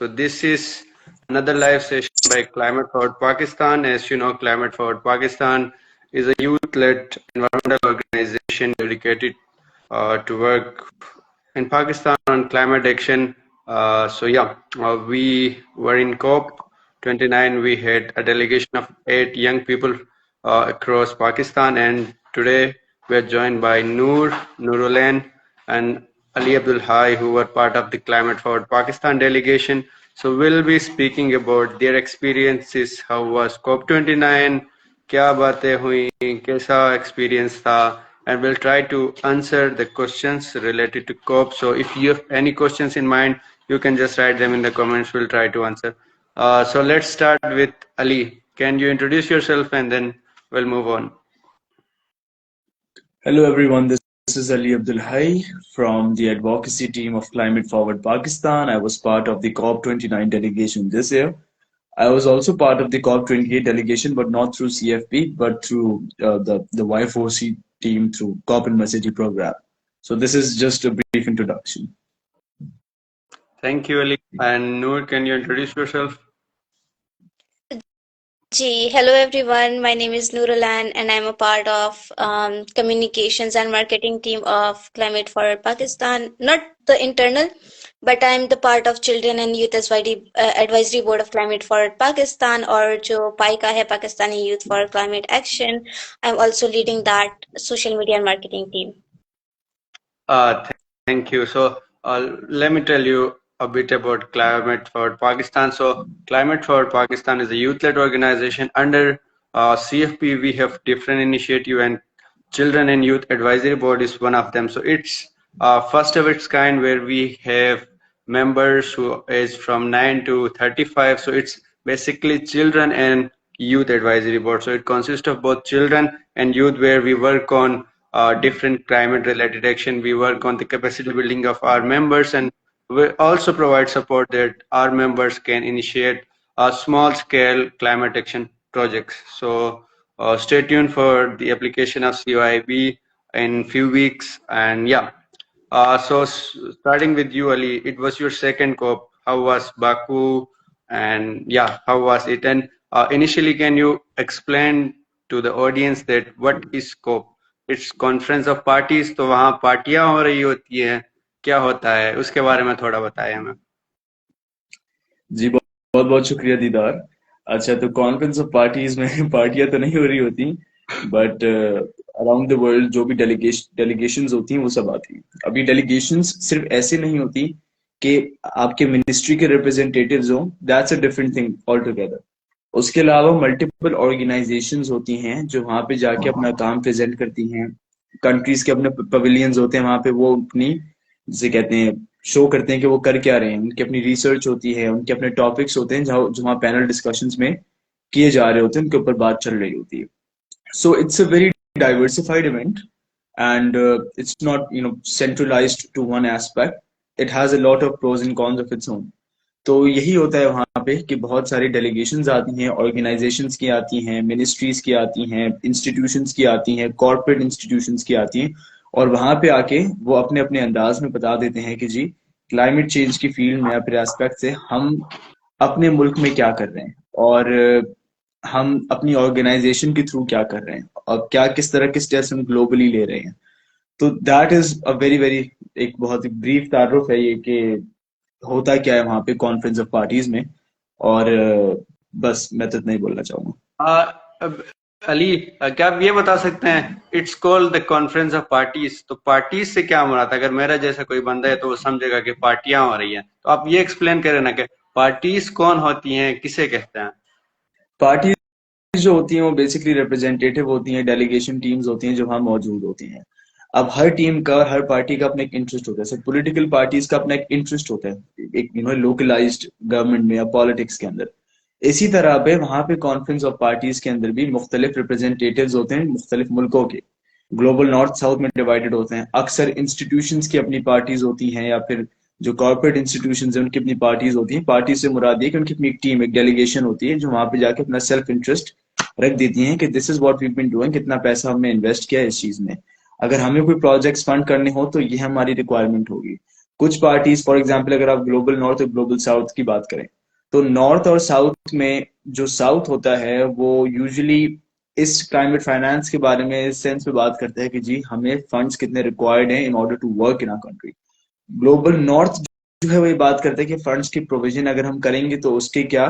So this is another live session by Climate Forward Pakistan. As you know, Climate Forward Pakistan is a youth-led environmental organization dedicated to work in Pakistan on climate action. We were in COP29. We had a delegation of 8 young people across Pakistan, and today we are joined by Nurulan, and Ali Abdul Hai, who were part of the Climate Forward Pakistan delegation. So we'll be speaking about their experiences. How was COP29? क्या बातें हुई, कैसा experience था, and we'll try to answer the questions related to COP. So if you have any questions in mind, you can just write them in the comments. We'll try to answer. So let's start with Ali. Can you introduce yourself and then we'll move on. Hello everyone, this is Ali Abdul Hai from the advocacy team of Climate Forward Pakistan. I was part of the COP29 delegation this year. I was also part of the COP28 delegation, but not through CFP, but through the Y4C team through COP University program. So this is just a brief introduction. Thank you, Ali. And Noor, can you introduce yourself? Hello everyone, my name is Nurulan and I'm a part of communications and marketing team of Climate Forward Pakistan. Not the internal, but I'm the part of Children and Youth Advisory Board of Climate Forward Pakistan, or जो PAI का है, Pakistani Youth for Climate Action. I'm also leading that social media and marketing team. Thank you. So let me tell you a bit about Climate Forward Pakistan. So Climate Forward Pakistan is a youth-led organization. Under CFP, we have different initiative, and Children and Youth Advisory Board is one of them. So it's first of its kind, where we have members who is from 9 to 35. So it's basically Children and Youth Advisory Board. So it consists of both children and youth, where we work on different climate related action. We work on the capacity building of our members, and we also provide support that our members can initiate small scale climate action projects. So stay tuned for the application of COIB in few weeks. And yeah, so starting with you, Ali, it was your second COP. How was Baku? And yeah, how was it? And initially, can you explain to the audience that what is COP? It's Conference of Parties. तो वहाँ पार्टियां हो रही होती हैं, क्या होता है उसके बारे में थोड़ा बताएं हमें। जी बहुत बहुत शुक्रिया दीदार। अच्छा, तो कॉन्फ्रेंस ऑफ पार्टीज में पार्टियां तो नहीं हो रही होती, बट अराउंड द वर्ल्ड जो भी डेलीगेशंस होती हैं वो सब आती हैं। अभी डेलीगेशंस सिर्फ ऐसे नहीं होती कि आपके मिनिस्ट्री के रिप्रेजेंटेटिव्स हों, that's a different thing all together. उसके अलावा मल्टीपल ऑर्गेनाइजेशंस होती हैं जो वहां पे जाके अपना काम प्रेजेंट करती हैं। कंट्रीज के अपने पवेलियंस होते हैं, वहां पे वो अपनी जिसे कहते हैं शो करते हैं कि वो कर क्या रहे हैं। उनकी अपनी रिसर्च होती है, उनके अपने टॉपिक्स होते हैं जो वहाँ पैनल डिस्कशंस में किए जा रहे होते हैं, उनके ऊपर बात चल रही होती है। So it's a very diversified event and it's not centralised to one aspect. It has a lot of pros and cons of its own. तो यही होता है वहां पे कि बहुत सारी डेलीगेशंस आती हैं, ऑर्गेनाइजेशंस की आती हैं, मिनिस्ट्रीज की आती हैं, इंस्टीट्यूशंस की आती हैं, कॉर्पोरेट इंस्टीट्यूशंस की आती हैं, और वहां पे आके वो अपने अपने अंदाज में बता देते हैं कि जी क्लाइमेट चेंज की फील्ड में या फिर एस्पेक्ट से हम अपने मुल्क में क्या कर रहे हैं, और हम अपनी ऑर्गेनाइजेशन के थ्रू क्या कर रहे हैं, और क्या किस तरह के स्टेप्स हम ग्लोबली ले रहे हैं। तो that is a very very एक बहुत ही ब्रीफ तारुफ है ये कि होता क्या है वहां पे कॉन्फ्रेंस ऑफ पार्टीज में। और बस मैं तो इतना ही बोलना चाहूंगा। अली, क्या आप ये बता सकते हैं, it's called the conference of parties, तो पार्टीज से क्या मुराद? अगर मेरा जैसा कोई बंदा है तो वो समझेगा कि पार्टियां हो रही हैं, तो आप ये एक्सप्लेन करें ना कि पार्टीज कौन होती हैं, किसे कहते हैं? पार्टीज जो होती हैं वो बेसिकली रिप्रेजेंटेटिव होती हैं, डेलीगेशन टीम्स होती हैं जो वहां मौजूद होती हैं। अब हर टीम का, हर पार्टी का अपना एक इंटरेस्ट होता है। सर पॉलिटिकल पार्टीज का अपना एक इंटरेस्ट होता है एक लोकलाइज्ड गवर्नमेंट में या पॉलिटिक्स के अंदर। इसी तरह पे वहां पे कॉन्फ्रेंस ऑफ पार्टीज के अंदर भी मुख्तलिफ रिप्रेजेंटेटिव्स होते हैं मुख्तलिफ मुल्कों के। ग्लोबल नॉर्थ साउथ में डिवाइडेड होते हैं। अक्सर इंस्टीट्यूशंस की अपनी पार्टीज होती हैं, या फिर जो कॉर्पोरेट इंस्टीट्यूशंस हैं उनकी अपनी पार्टीज होती हैं। पार्टी से मुराद ये कि उनकी अपनी एक टीम, एक डेलीगेशन होती है जो वहां पे जाके अपना सेल्फ इंटरेस्ट रख देती है कि this is what we been doing, कितना पैसा हमने इन्वेस्ट किया इस चीज में, अगर हमें कोई प्रोजेक्ट्स फंड करने हो तो ये हमारी रिक्वायरमेंट होगी। कुछ पार्टीज, फॉर एग्जांपल अगर आप ग्लोबल नॉर्थ और ग्लोबल साउथ की बात करें, तो नॉर्थ और साउथ में जो साउथ होता है वो यूजुअली इस क्लाइमेट फाइनेंस के बारे में इस सेंस में बात करता है कि जी हमें फंड्स कितने रिक्वायर्ड हैं in order to work in our country. Global north जो है वो ये बात करता है कि फंड्स की प्रोविजन अगर हम करेंगे तो उसके क्या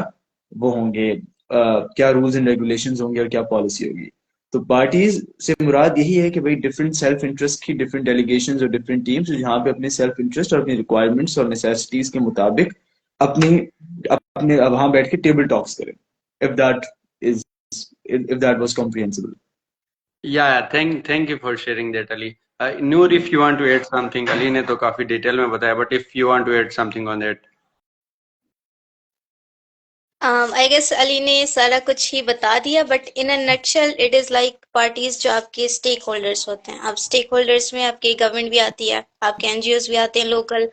वो होंगे, क्या रूल्स एंड रेगुलेशंस होंगे और क्या पॉलिसी होगी। तो पार्टीज से मुराद यही है कि भाई डिफरेंट सेल्फ इंटरेस्ट की डिफरेंट डेलीगेशंस और डिफरेंट टीम्स जहाँ पे अपने सेल्फ इंटरेस्ट और अपनी रिक्वायरमेंट्स और नेसेसिटीज के मुताबिक अपनी अपने वहां बैठ के टेबल टॉक्स करें। If that is if that was comprehensible. Yeah, thank you for sharing that, Ali. Noor, if you want to add something, Ali ने तो काफी डिटेल में बताया, but if you want to add something on that. I guess Ali ने सारा कुछ ही बता दिया, but in a nutshell it is like parties जो आपके स्टेक होल्डर्स होते हैं। अब स्टेक होल्डर्स में आपके गवर्नमेंट भी आती है, आपके एनजीओज भी आते हैं लोकल,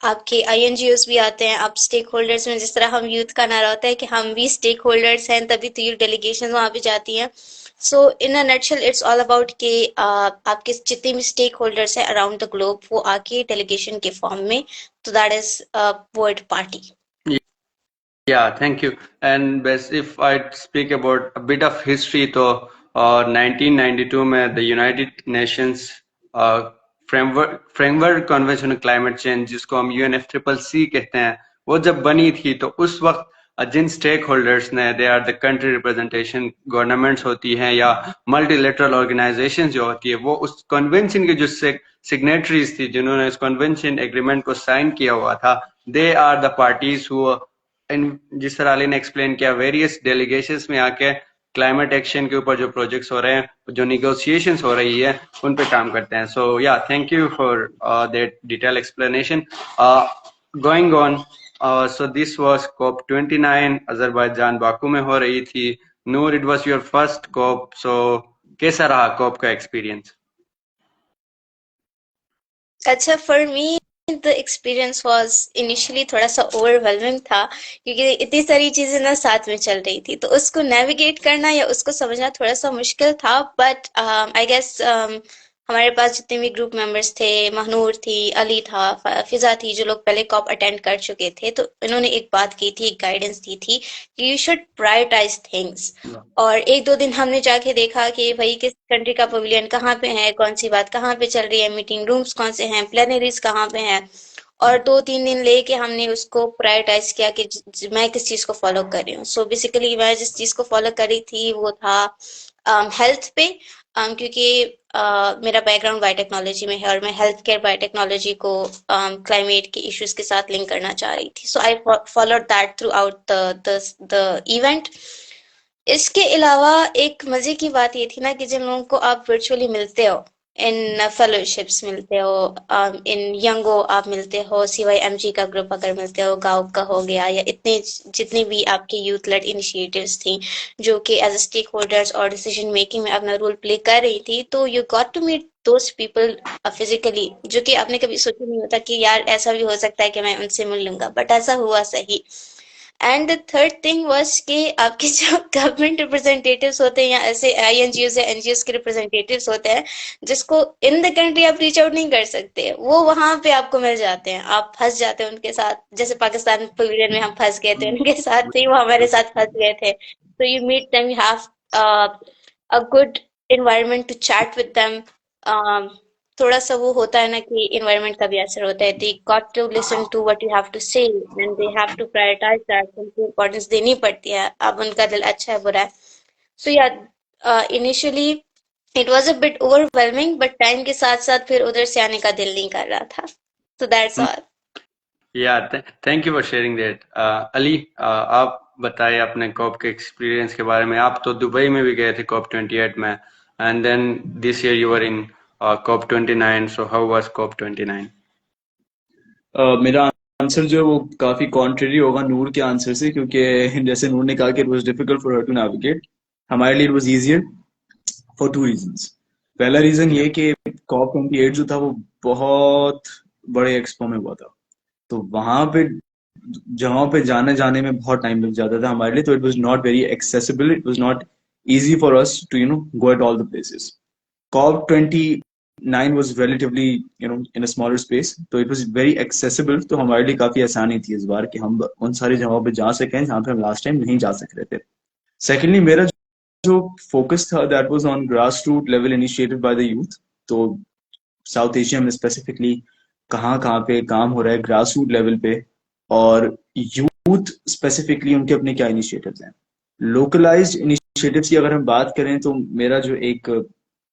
आपके आईएनजीओज भी आते हैं। अब स्टेक होल्डर्स में जिस तरह हम यूथ का नारा होता है कि हम भी स्टेक होल्डर्स हैं, तभी तो ये डेलीगेशन वहाँ पे जाती हैं। So in a nutshell it's all about कि आपके जितने भी स्टेक होल्डर्स हैं अराउंड द ग्लोब वो आके डेलीगेशन के फॉर्म में, तो that is word party. Yeah, thank you. And best if I speak about a bit of history, तो 1992 में the United Nations framework convention on climate change, जिसको हम UNFCCC कहते हैं, वो जब बनी थी तो उस वक्त जिन स्टेक होल्डर्स ने, they are the country representation, governments होती हैं या मल्टीलेटरल ऑर्गेनाइजेशन जो होती है, वो उस कन्वेंशन के जो सिग्नेटरीज थी, जिन्होंने इस कन्वेंशन एग्रीमेंट को साइन किया हुआ था, they are the parties who, जिस तरह अली ने एक्सप्लेन किया, वेरियस डेलीगेशंस में आके क्लाइमेट एक्शन के ऊपर जो प्रोजेक्ट्स हो रहे हैं, जो निगोशिएशंस हो रही है, उन पे काम करते हैं। So yeah thank you for that detail explanation. Going on, so this was COP29 Azerbaijan Baku में हो रही थी। Noor, it was your first COP, सो कैसा रहा COP का एक्सपीरियंस? अच्छा, for me the experience was initially थोड़ा सा ओवरवेलमिंग था, क्योंकि इतनी सारी चीजें ना साथ में चल रही थी, तो उसको नेविगेट करना या उसको समझना थोड़ा सा मुश्किल था। बट आई गेस हमारे पास जितने भी ग्रुप मेंबर्स थे, महनूर थी, अली था, फिजा थी, जो लोग पहले कॉप अटेंड कर चुके थे, तो इन्होंने एक बात की थी, एक गाइडेंस दी थी कि यू शुड प्रायोरिटाइज थिंग्स। और एक दो दिन हमने जाके देखा कि भाई किस कंट्री का पवेलियन कहाँ पे है, कौन सी बात कहाँ पे चल रही है, मीटिंग रूम्स कौन से हैं, प्लेनरीज कहाँ पे हैं। और 2-3 दिन लेके हमने उसको प्रायोरिटाइज किया कि मैं किस चीज को फॉलो कर रही हूँ। सो बेसिकली मैं जिस चीज को फॉलो कर रही थी वो था हेल्थ पे, क्योंकि मेरा बैकग्राउंड बायोटेक्नोलॉजी में है और मैं हेल्थ केयर बायोटेक्नोलॉजी को क्लाइमेट के इश्यूज के साथ लिंक करना चाह रही थी। So I followed that throughout the event. इसके अलावा एक मजे की बात ये थी ना कि जिन लोगों को आप वर्चुअली मिलते हो, इन फेलोशिप्स मिलते हो, इन यंगो आप मिलते हो, CYMG का ग्रुप अगर मिलते हो, गाँव का हो गया, या इतने जितने भी आपके यूथ लेड इनिशिएटिव्स थी जो कि एज ए स्टेक होल्डर्स और डिसीजन मेकिंग में अपना रोल प्ले कर रही थी, तो you got to meet those people physically, जो कि आपने कभी सोचा नहीं होता कि यार ऐसा भी हो सकता है कि मैं उनसे मिल लूंगा, बट ऐसा हुआ सही। And the third thing was कि आपके जो गवर्नमेंट रिप्रेजेंटेटिव्स होते हैं या ऐसे INGOs या NGOs के रिप्रेजेंटेटिव्स होते हैं, जिसको इन द कंट्री आप रीच आउट नहीं कर सकते, वो वहां पे आपको मिल जाते हैं, आप फंस जाते हैं उनके साथ। जैसे पाकिस्तान पवेलियन में हम फंस गए थे उनके साथ, थे वो हमारे साथ फंस गए थे। तो you meet them, you have a good environment to chat with them. थोड़ा सा वो होता है ना कि एनवायरनमेंट का भी असर होता है, they got to listen to what you have to say and they have to prioritise that, उनको इम्पोर्टेंस देनी पड़ती है। अब उनका दिल अच्छा है बुरा है। सो या initially it was a bit overwhelming, but time के साथ साथ फिर उधर से आने का दिल नहीं कर रहा था। So that's all. या thank you for sharing that. Ali, आप बताएं अपने COP के एक्सपीरियंस के बारे में। आप तो दुबई में भी गए थे COP28 में, and then this year you were in COP29, so how was COP29? मेरा आंसर जो है वो काफी कॉन्ट्रेरी होगा नूर के आंसर से, क्योंकि जैसे नूर ने कहा कि it was difficult for her to navigate, हमारे लिए it was easier for 2 reasons. पहला रीजन ये कि COP28 जो था वो बहुत बड़े एक्सपो में हुआ था, तो वहां पे जहां पे जाने में बहुत टाइम लग जाता था हमारे लिए, तो it was not very accessible, it was not easy for us to go at all the places. COP28 9 was relatively in a smaller space, तो it was very accessible, तो हमारे लिए काफी आसानी थी इस बार कि हम उन सारी जगहों पे जा सकें जहाँ पे हम लास्ट टाइम नहीं जा सक रहे थे. सेकेंडली मेरा जो फोकस था that was on grass root level initiative by the youth. तो साउथ एशिया में स्पेसिफिकली कहाँ कहाँ पे काम हो रहा है ग्रास रूट लेवल पे, और यूथ स्पेसिफिकली उनके अपने क्या इनिशिएटिव्स हैं. लोकलाइज्ड इनिशिएटिव्स की अगर हम बात करें तो मेरा जो एक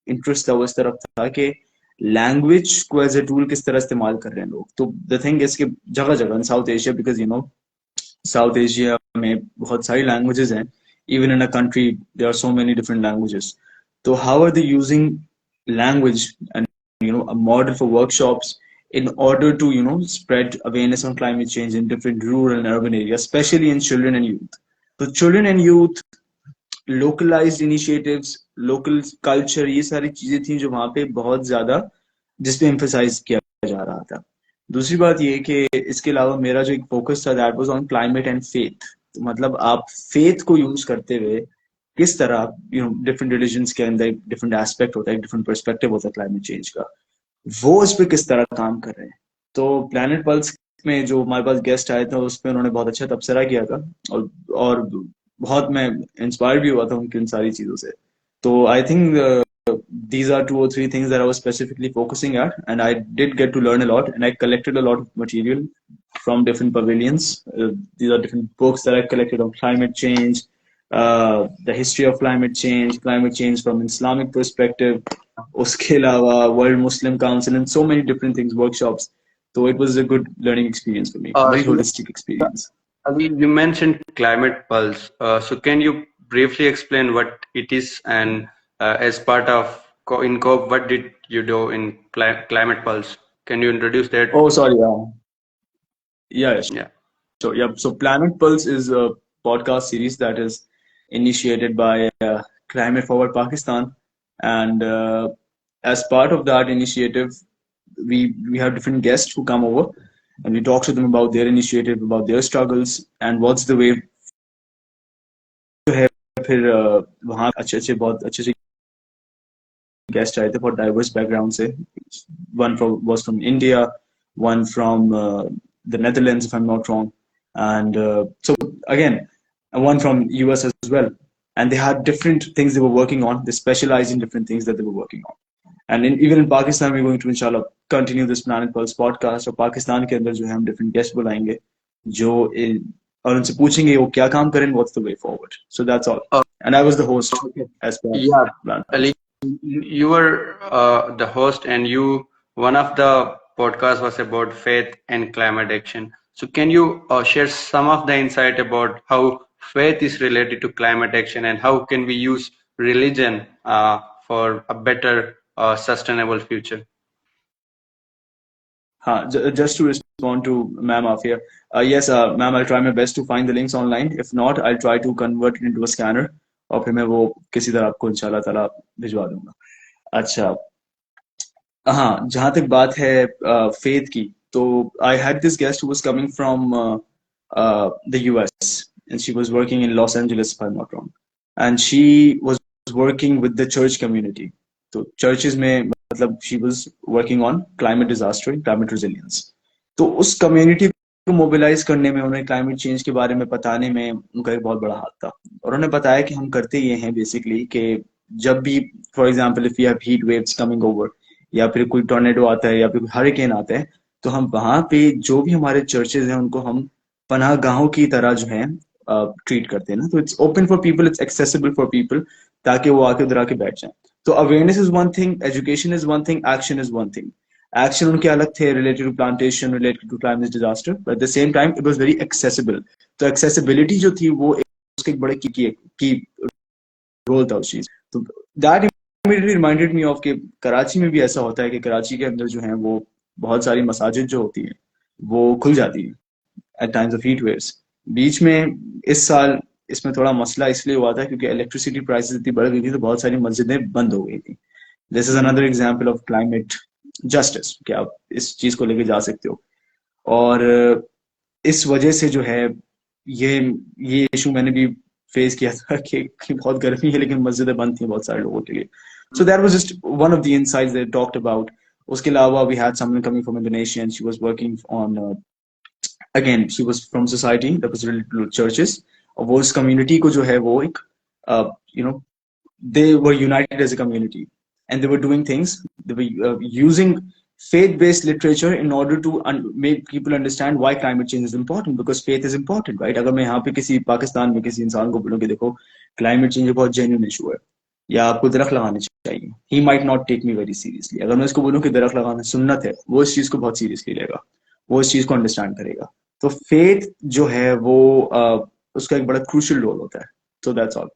इंटरेस्ट था वो इस तरफ था कि लैंग्वेज को एज ए टूल किस तरह इस्तेमाल कर रहे हैं लोग. तो द थिंग इज कि जगह जगह in South Asia, because South Asia में बहुत सारी लैंग्वेजेस हैं. Even in a country there are so many different languages. तो how are they using language and a model for workshops in order to spread awareness on climate change in different rural and urban areas, especially in children and youth. So children and youth, localized initiatives, local culture, ये सारी चीजें थी जो वहां पे बहुत ज्यादा जिस पे emphasize किया जा रहा था. दूसरी बात ये कि इसके अलावा मेरा जो एक फोकस था that was on climate and faith. तो मतलब आप फेथ को यूज करते हुए किस तरह डिफरेंट रिलीजन्स के अंदर डिफरेंट एस्पेक्ट होता है, डिफरेंट पर्सपेक्टिव होता है क्लाइमेट चेंज का, वो उस पर किस तरह काम कर रहे हैं. तो प्लैनेट पल्स में जो हमारे पास गेस्ट आए थे उस पर उन्होंने बहुत अच्छा तबसरा किया था, और बहुत मैं इंस्पायर भी हुआ था उनकी उन सारी चीजों से. तो I think these are 2 or 3 things that I was specifically focusing at, and I did get to learn a lot, and I collected a lot of material from different pavilions. These are different books that I collected on climate change, the history of climate change from Islamic perspective, uske alawa World Muslim Council, and so many different things, workshops. So it was a good learning experience for me, very holistic experience. You mentioned Climate Pulse. So can you briefly explain what it is, and as part of in COPE, what did you do in Climate Pulse? Can you introduce that? Oh, sorry. Yeah. So Planet Pulse is a podcast series that is initiated by Climate Forward Pakistan, and as part of that initiative, we have different guests who come over, and we talk to them about their initiative, about their struggles, and what's the way. फिर वहाँ अच्छे बहुत अच्छे guest आए थे बहुत diverse background से. One was from India, one from the Netherlands, if I'm not wrong, and so again one from US as well. And they had different things they were working on. They specialized in different things that they were working on. And even in Pakistan, we're going to inshallah continue this Planet Pulse podcast. और पाकिस्तान के अंदर जो है हम different guests बुलाएंगे जो और उनसे पूछेंगे वो क्या काम करें, what's the way forward. So that's all. And I was the host as per Planet Pulse. You were the host, and one of the podcasts was about faith and climate action. So can you share some of the insight about how faith is related to climate action, and how can we use religion for a better sustainable future? Just to respond to Ma'am Afia, yes, ma'am, I'll try my best to find the links online. If not, I'll try to convert it into a scanner, और फिर मैं वो किसी तरह आपको इंशाल्लाह ताला भिजवा दूंगा. अच्छा, हाँ, जहाँ तक बात है फेथ की, तो I had this guest who was coming from the US, and she was working in Los Angeles, if I'm not wrong, and she was working with the church community. तो churches में मतलब she was working on climate disaster, climate resilience. तो उस community को mobilise करने में, उन्हें climate change के बारे में बताने में उनका एक बहुत बड़ा हाथ था. और उन्होंने बताया कि हम करते ये हैं बेसिकली कि जब भी for example if you have heat waves coming over, या फिर कोई टॉर्नेडो आता है या फिर हरिकेन आता है, तो हम वहां पे जो भी हमारे चर्चेज हैं उनको हम पनाह गाहों की तरह जो है ट्रीट करते हैं ना. तो it's open for people, it's accessible for people, ताकि वो आके उधर आके बैठ जाए. तो awareness is one thing, education is one thing, action is one thing. Action उनके अलग थे related to plantation, related to climate disaster, but at the same time it was very accessible. तो accessibility जो थी वो उसके एक बड़े की रोल था उस चीज. तो that immediately reminded me of कि कराची में भी ऐसा होता है कि कराची के अंदर जो है वो बहुत सारी मसाजिद जो होती हैं वो खुल जाती हैं at times of heat waves. बीच में इस साल इसमें थोड़ा मसला इसलिए हुआ था क्योंकि इलेक्ट्रिसिटी प्राइसेस इतनी बढ़ गई थी, तो बहुत सारी मस्जिदें बंद हो गई थी. This is another example of climate justice कि आप इस चीज को लेके जा सकते हो. और इस वजह से जो है ये इशू मैंने भी फेस किया था कि बहुत गर्मी है लेकिन मस्जिदें बंद थी बहुत सारे लोगों के लिए. So that was just one of the insights they talked about. Uske alawa, we had someone coming from Indonesia, and she was working on again, she was from society that was related to churches. और वो इस community को जो है वो एक you know, they were united as a community, and they were doing things. They were using faith-based literature in order to make people understand why climate change is important, because faith is important, right? अगर मैं यहाँ पे किसी पाकिस्तान में किसी इंसान को बोलूँ कि देखो climate change बहुत genuine issue है, या आपको दरख्त लगाने चाहिए, he might not take me very seriously. अगर मैं इसको बोलूँ कि दरख्त लगाना सुन्नत है, वो इस चीज को बहुत सीरियसली लेगा, वो इस चीज को अंडरस्टैंड करेगा. तो फेथ जो है वो उसका एक बड़ा क्रूशियल रोल होता है. So that's all.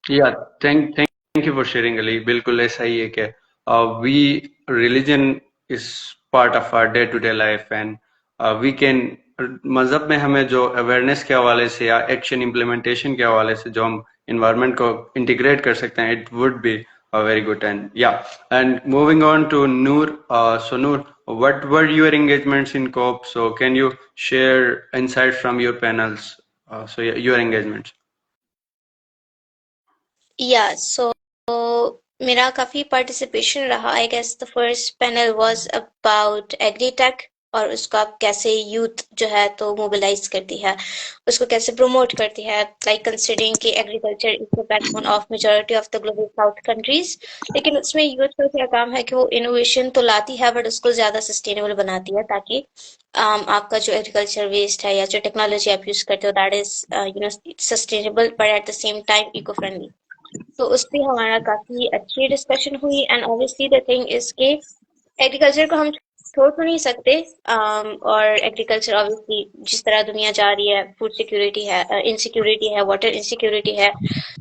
Yeah, thank you for sharing, Ali. बिल्कुल ऐसा ही है कि we religion is part of our day-to-day life, and we can मजहब में हमें जो अवेयरनेस के हवाले से या एक्शन इम्प्लीमेंटेशन के हवाले से जो हम इन्वायरमेंट को इंटीग्रेट कर सकते हैं, it would be very good. And yeah, and moving on to Noor. So Noor, what were your engagements in COP? So can you share insights from your panels? So your engagements. Yeah, so मेरा काफी participation रहा. I guess the first panel was about agri-tech और उसको आप कैसे youth जो है तो mobilize करती है, उसको कैसे promote करती है, like considering कि agriculture is the backbone of majority of the global south countries. लेकिन उसमें youth का क्या काम है कि वो innovation तो लाती है but उसको ज्यादा sustainable बनाती है, ताकि आपका जो agriculture waste है या जो technology आप use करते हो that is sustainable but at the same time eco-friendly. तो उस पे हमारा काफी अच्छी डिस्कशन हुई. And obviously the thing is के एग्रीकल्चर को हम छोड़ तो नहीं सकते. और एग्रीकल्चर ऑब्वियसली जिस तरह दुनिया जा रही है, फूड सिक्योरिटी है, इनसिक्योरिटी है, वाटर इनसिक्योरिटी है,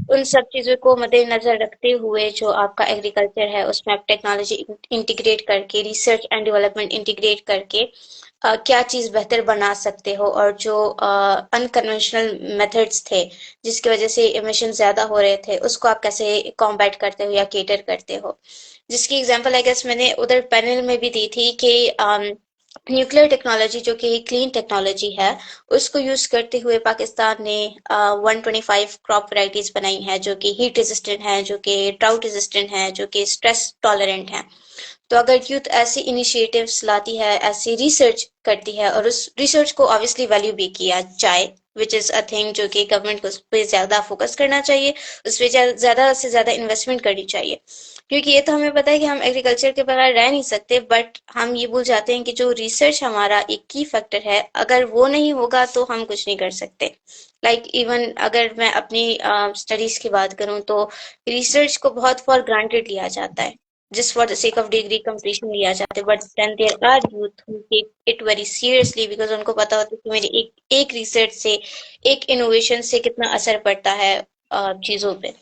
उन सब चीजों को मद्देनजर रखते हुए जो आपका एग्रीकल्चर है उसमें आप टेक्नोलॉजी इंटीग्रेट करके, रिसर्च एंड डेवलपमेंट इंटीग्रेट करके क्या चीज बेहतर बना सकते हो, और जो अनकन्वेंशनल मेथड्स थे जिसकी वजह से इमिशन ज्यादा हो रहे थे उसको आप कैसे कॉम्बैट करते हो या केटर करते हो. जिसकी एग्जांपल आई गेस मैंने उधर पैनल में भी दी थी कि न्यूक्लियर टेक्नोलॉजी जो कि क्लीन टेक्नोलॉजी है उसको यूज करते हुए पाकिस्तान ने 125 क्रॉप वैरायटीज बनाई है जो कि हीट रेजिस्टेंट है, जो कि ड्राउट रेजिस्टेंट है, जो कि स्ट्रेस टॉलरेंट है. तो अगर यूथ ऐसी इनिशिएटिव्स लाती है, ऐसी रिसर्च करती है और उस रिसर्च को ऑब्वियसली वैल्यू भी किया जाए, विच इज अ थिंग जो कि गवर्नमेंट को उस पर ज्यादा फोकस करना चाहिए, उस पर ज्यादा से ज्यादा इन्वेस्टमेंट करनी चाहिए. क्योंकि ये तो हमें पता है कि हम एग्रीकल्चर के बगैर रह नहीं सकते, बट हम ये भूल जाते हैं कि जो रिसर्च हमारा एक की फैक्टर है, अगर वो नहीं होगा तो हम कुछ नहीं कर सकते. लाइक इवन अगर मैं अपनी स्टडीज की बात करूं तो रिसर्च को बहुत फॉर ग्रांटेड लिया जाता है, just for the sake of degree completion लिया जाता है, but then there are youth who take it very seriously because उनको पता होता है कि मेरी एक रिसर्च से, एक इनोवेशन से कितना असर पड़ता है चीजों पे.